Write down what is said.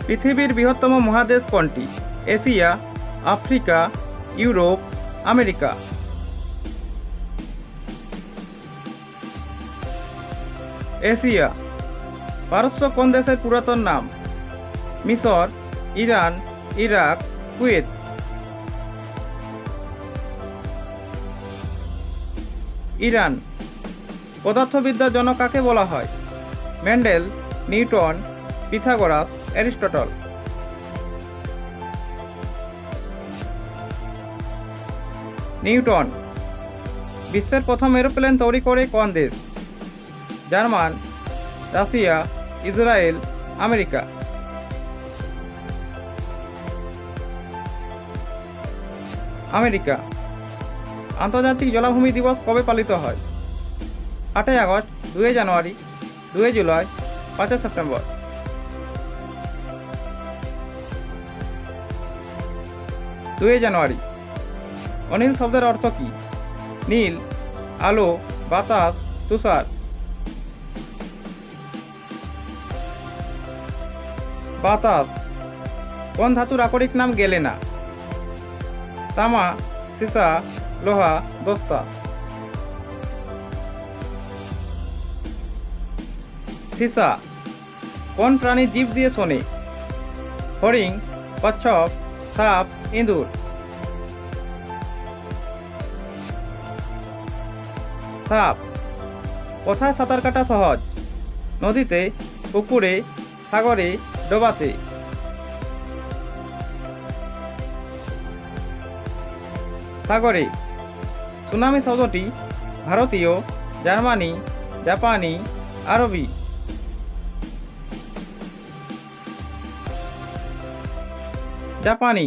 পৃথিবীর বৃহত্তম মহাদেশ কোনটি? Asia, Africa, Europe, America. Asia. পারস্য কোন দেশের পুরাতন নাম? মিশর, ইরান, ইরাক, কুয়েত। ইরান। পদার্থবিদ্যার জনক কাকে বলা হয়? Mendel, Newton, Pythagoras, Aristotle. Newton. বিশ্বের প্রথম এরোপ্লেন তৈরি করে কোন দেশ? German, Russia, Israel, America. America. আন্তর্জাতিক জলাভূমি দিবস কবে পালিত হয়? 8ই আগস্ট, 2 জানুয়ারি, 2 জুলাই, 5 সেপ্টেম্বর। 2 জানুয়ারি। অনিল শব্দের অর্থ কী? নীল, আলো, বাতাস, তুষার। বাতাস। কোন ধাতুর আকরিক নাম গেলেনা? তামা, সীসা, লোহা, দস্তা। সীসা। কোন প্রাণী জিভ দিয়ে শোনে? হরিণ, কচ্ছপ, সাপ, ইঁদুর। সাপ। কোথায় সাঁতার কাটা সহজ? নদীতে, পুকুরে, সাগরে, ডোবাতে। সাগরে। সুনামি শব্দটি ভারতীয়, জার্মানি, জাপানি, আরবি। জাপানি।